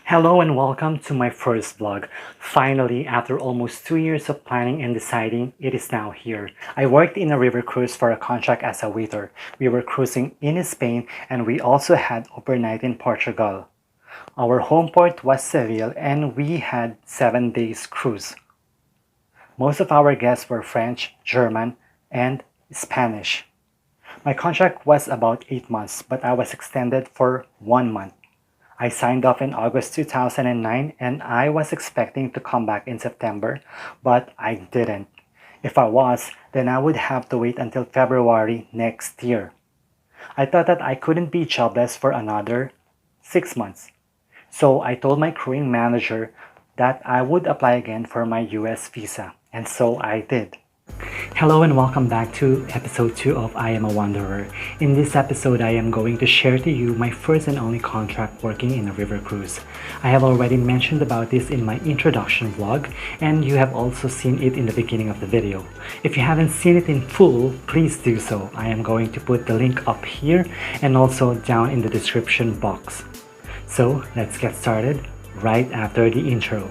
Hello and welcome to my first vlog. Finally, after almost 2 years of planning and deciding, it is now here. I worked in a river cruise for a contract as a waiter. We were cruising in Spain and we also had overnight in Portugal. Our home port was Seville and we had 7 days cruise. Most of our guests were French, German, and Spanish. My contract was about 8 months, but I was extended for 1 month. I signed off in August 2009 and I was expecting to come back in September, but I didn't. If I was, then I would have to wait until February next year. I thought that I couldn't be jobless for another 6 months. So I told my crewing manager that I would apply again for my US visa, and so I did. Hello and welcome back to episode 2 of I Am a Wanderer. In this episode, I am going to share to you my first and only contract working in a river cruise. I have already mentioned about this in my introduction vlog, and you have also seen it in the beginning of the video. If you haven't seen it in full, please do so. I am going to put the link up here and also down in the description box. So let's get started right after the intro.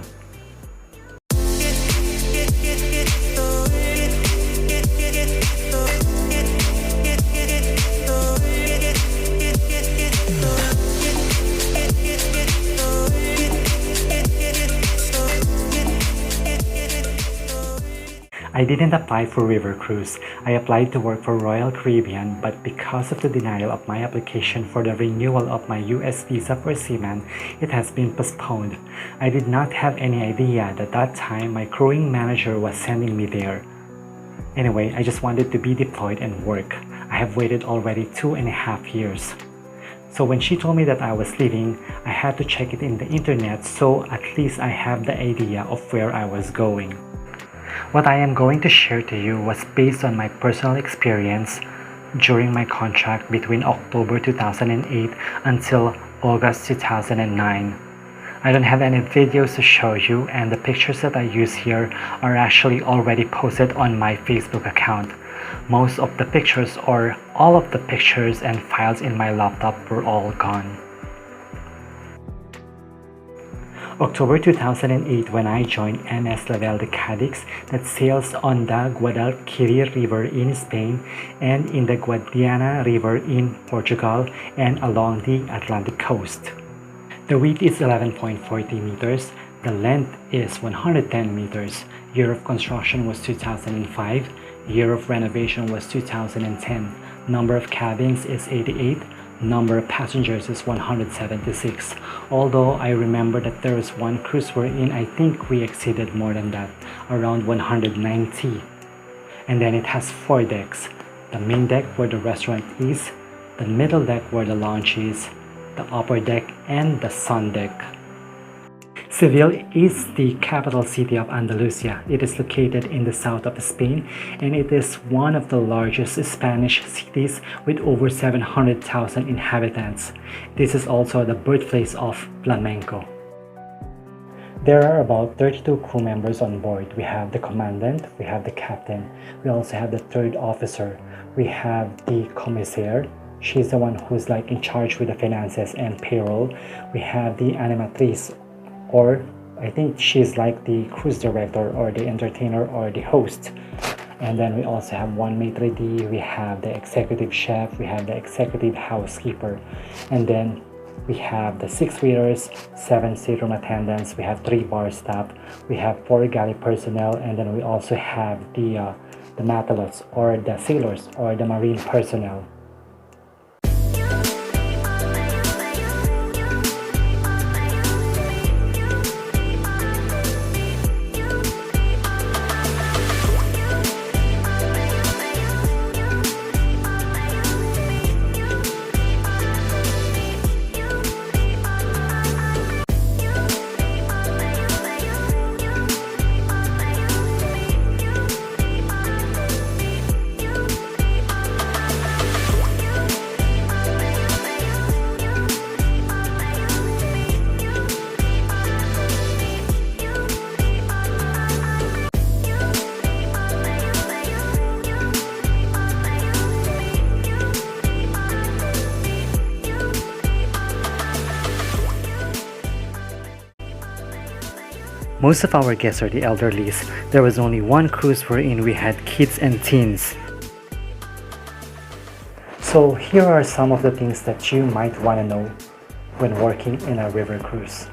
I didn't apply for river cruise. I applied to work for Royal Caribbean, but because of the denial of my application for the renewal of my US visa for seaman, it has been postponed. I did not have any idea that that time my crewing manager was sending me there. Anyway, I just wanted to be deployed and work. I have waited already 2.5 years. So when she told me that I was leaving, I had to check it in the internet so at least I have the idea of where I was going. What I am going to share to you was based on my personal experience during my contract between October 2008 until August 2009. I don't have any videos to show you, and the pictures that I use here are actually already posted on my Facebook account. Most of the pictures or all of the pictures and files in my laptop were all gone. October 2008 when I joined MS Level de Cadiz that sails on the Guadalquivir River in Spain and in the Guadiana River in Portugal and along the Atlantic coast. The width is 11.40 meters, the length is 110 meters, year of construction was 2005, year of renovation was 2010, number of cabins is 88, number of passengers is 176, although I remember that there was one cruise wherein I think we exceeded more than that, around 190. And then it has 4 decks, the main deck where the restaurant is, the middle deck where the lounge is, the upper deck, and the sun deck. Seville is the capital city of Andalusia. It is located in the south of Spain and it is one of the largest Spanish cities with over 700,000 inhabitants. This is also the birthplace of flamenco. There are about 32 crew members on board. We have the commandant, we have the captain, we also have the third officer, we have the commissaire. She's the one who's like in charge with the finances and payroll. We have the animatrice, or I think she's like the cruise director or the entertainer or the host. And then we also have one maitre d', we have the executive chef, we have the executive housekeeper, and then we have the 6 waiters, 7 stateroom attendants, we have 3 bar staff, we have 4 galley personnel, and then we also have the matelots or the sailors or the marine personnel. Most of our guests are the elderlies. There was only one cruise wherein we had kids and teens. So here are some of the things that you might want to know when working in a river cruise.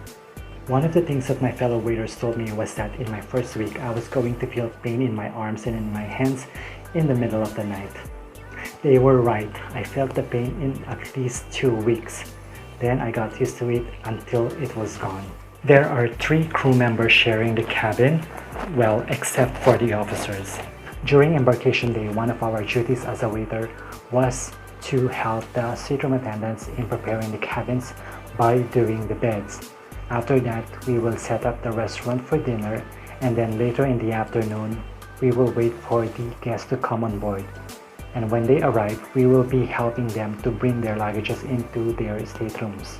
One of the things that my fellow waiters told me was that in my first week I was going to feel pain in my arms and in my hands in the middle of the night. They were right. I felt the pain in at least 2 weeks. Then I got used to it until it was gone. There are 3 crew members sharing the cabin, well, except for the officers. During embarkation day, one of our duties as a waiter was to help the stateroom attendants in preparing the cabins by doing the beds. After that, we will set up the restaurant for dinner, and then later in the afternoon, we will wait for the guests to come on board. And when they arrive, we will be helping them to bring their luggages into their staterooms.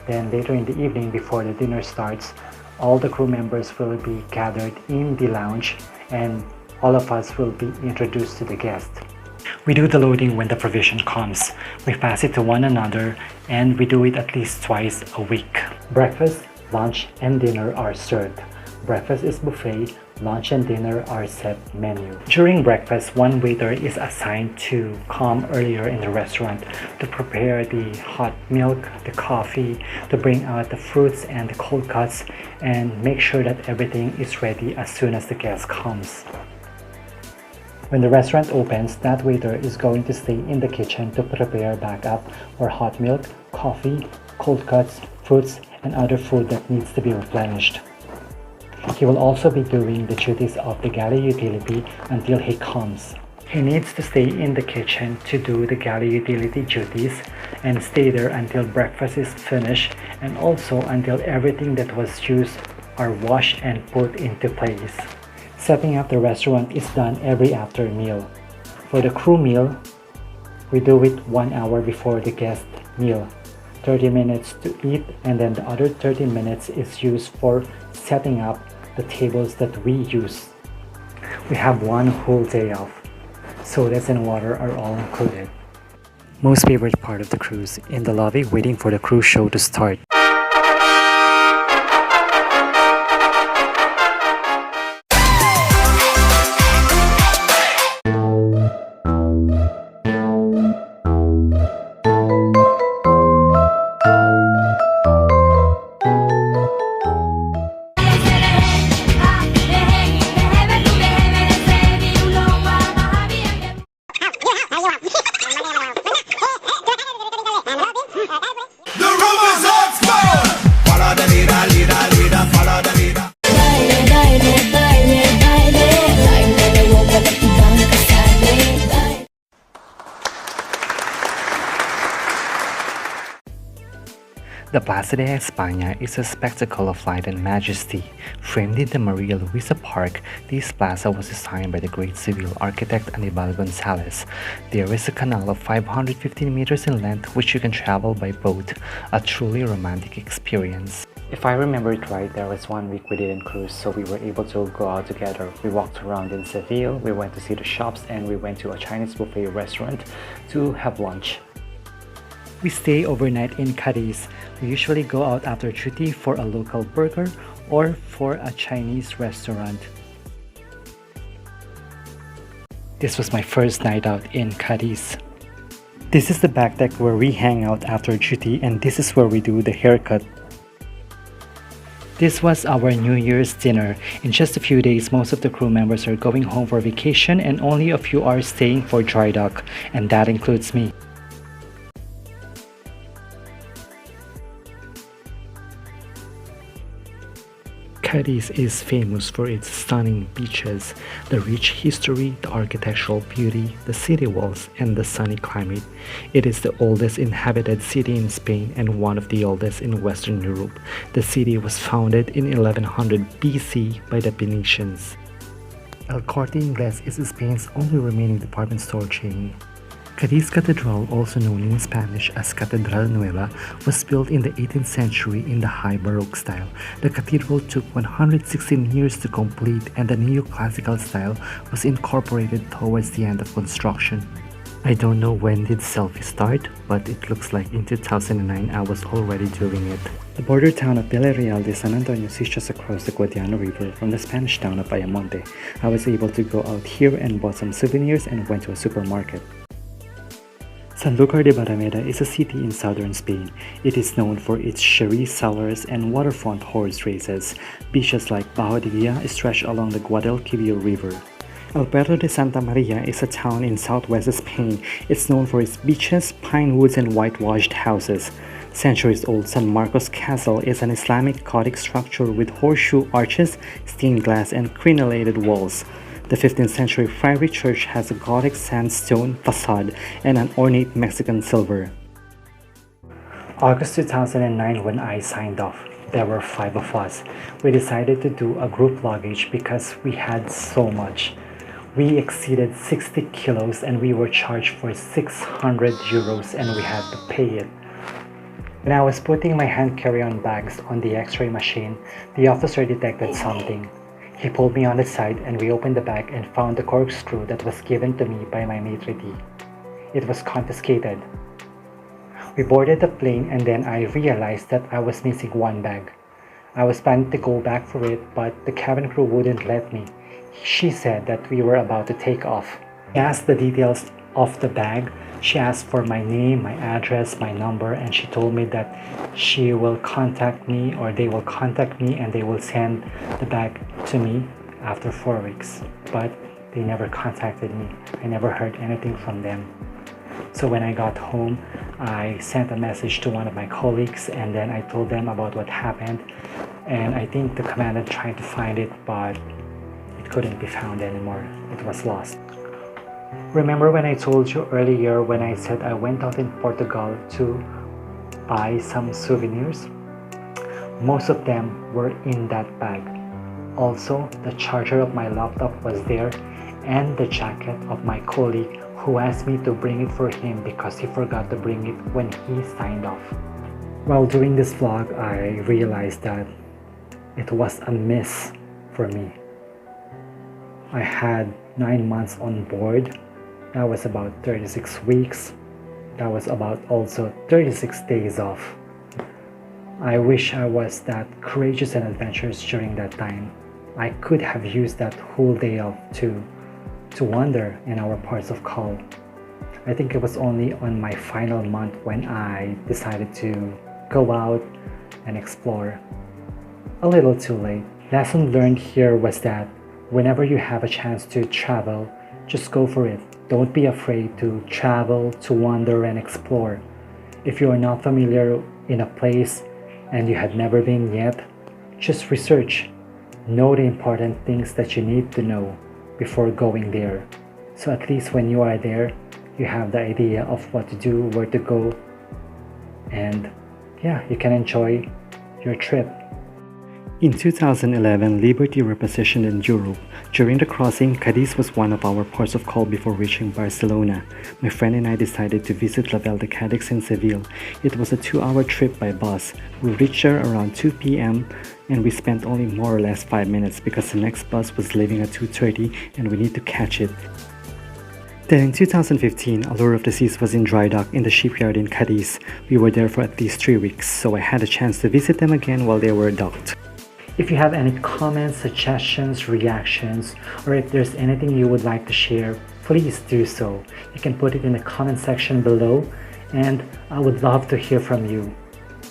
Then later in the evening, before the dinner starts, all the crew members will be gathered in the lounge, and all of us will be introduced to the guests. We do the loading when the provision comes. We pass it to one another, and we do it at least twice a week. Breakfast, lunch, and dinner are served. Breakfast is buffet, lunch and dinner are set menu. During breakfast, one waiter is assigned to come earlier in the restaurant to prepare the hot milk, the coffee, to bring out the fruits and the cold cuts, and make sure that everything is ready as soon as the guest comes. When the restaurant opens, that waiter is going to stay in the kitchen to prepare backup for hot milk, coffee, cold cuts, fruits, and other food that needs to be replenished. He will also be doing the duties of the galley utility until he comes. He needs to stay in the kitchen to do the galley utility duties and stay there until breakfast is finished, and also until everything that was used are washed and put into place. Setting up the restaurant is done every after meal. For the crew meal, we do it 1 hour before the guest meal. 30 minutes to eat, and then the other 30 minutes is used for setting up the tables that we use. We have one whole day off. Sodas and water are all included. Most favorite part of the cruise, in the lobby waiting for the cruise show to start. The Plaza de España is a spectacle of light and majesty. Framed in the Maria Luisa Park, this plaza was designed by the great civil architect Aníbal González. There is a canal of 515 meters in length which you can travel by boat, a truly romantic experience. If I remember it right, there was 1 week we didn't cruise, so we were able to go out together. We walked around in Seville, we went to see the shops, and we went to a Chinese buffet restaurant to have lunch. We stay overnight in Cadiz. We usually go out after duty for a local burger or for a Chinese restaurant. This was my first night out in Cadiz. This is the back deck where we hang out after duty, and this is where we do the haircut. This was our New Year's dinner. In just a few days, most of the crew members are going home for vacation, and only a few are staying for dry dock, and that includes me. Cadiz is famous for its stunning beaches, the rich history, the architectural beauty, the city walls, and the sunny climate. It is the oldest inhabited city in Spain and one of the oldest in Western Europe. The city was founded in 1100 BC by the Venetians. El Corte Inglés is Spain's only remaining department store chain. Cadiz Cathedral, also known in Spanish as Catedral Nueva, was built in the 18th century in the High Baroque style. The cathedral took 116 years to complete, and the neoclassical style was incorporated towards the end of construction. I don't know when did selfie start, but it looks like in 2009 I was already doing it. The border town of Villarreal de San Antonio is just across the Guadiana River from the Spanish town of Ayamonte. I was able to go out here and bought some souvenirs and went to a supermarket. Sanlúcar de Barrameda is a city in southern Spain. It is known for its sherry cellars and waterfront horse races. Beaches like Bajo de Guia stretch along the Guadalquivir River. El Puerto de Santa Maria is a town in southwest Spain. It's known for its beaches, pine woods, and whitewashed houses. Centuries-old San Marcos Castle is an Islamic Gothic structure with horseshoe arches, stained glass, and crenellated walls. The 15th century Friary Church has a Gothic sandstone facade and an ornate Mexican silver. August 2009 when I signed off. There were 5 of us. We decided to do a group luggage because we had so much. We exceeded 60 kilos and we were charged for 600 euros and we had to pay it. When I was putting my hand carry-on bags on the x-ray machine, the officer detected something. He pulled me on the side and we opened the bag and found the corkscrew that was given to me by my maitre d'. It was confiscated. We boarded the plane and then I realized that I was missing one bag. I was planning to go back for it, but the cabin crew wouldn't let me. She said that we were about to take off. She asked the details of the bag. She asked for my name, my address, my number, and she told me that she will contact me or they will contact me and they will send the bag to me after 4 weeks. But they never contacted me. I never heard anything from them. So when I got home, I sent a message to one of my colleagues and then I told them about what happened. And I think the commandant tried to find it, but it couldn't be found anymore. It was lost. Remember when I told you earlier when I said I went out in Portugal to buy some souvenirs? Most of them were in that bag. Also, the charger of my laptop was there and the jacket of my colleague who asked me to bring it for him because he forgot to bring it when he signed off. While doing this vlog, I realized that it was a miss for me. I had 9 months on board. That was about 36 weeks. That was about also 36 days off. I wish I was that courageous and adventurous during that time. I could have used that whole day off to wander in our parts of call. I think it was only on my final month when I decided to go out and explore. A little too late. Lesson learned here was that whenever you have a chance to travel, just go for it. Don't be afraid to travel, to wander and explore. If you are not familiar in a place and you had never been yet, just research. Know the important things that you need to know before going there. So at least when you are there, you have the idea of what to do, where to go, and yeah, you can enjoy your trip. In 2011, Liberty repositioned in Europe. During the crossing, Cadiz was one of our ports of call before reaching Barcelona. My friend and I decided to visit La Vall de Cadiz in Seville. It was a 2-hour trip by bus. We reached there around 2 p.m. and we spent only more or less 5 minutes because the next bus was leaving at 2:30 and we need to catch it. Then in 2015, Allure of the Seas was in dry dock in the shipyard in Cadiz. We were there for at least 3 weeks, so I had a chance to visit them again while they were docked. If you have any comments, suggestions, reactions, or if there's anything you would like to share, please do so. You can put it in the comment section below and I would love to hear from you.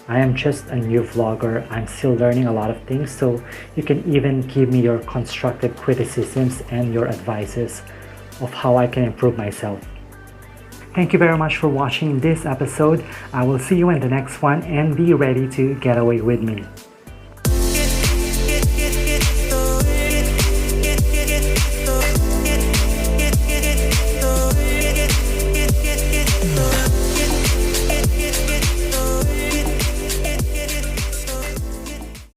I am just a new vlogger. I'm still learning a lot of things, so you can even give me your constructive criticisms and your advices of how I can improve myself. Thank you very much for watching this episode. I will see you in the next one and be ready to get away with me.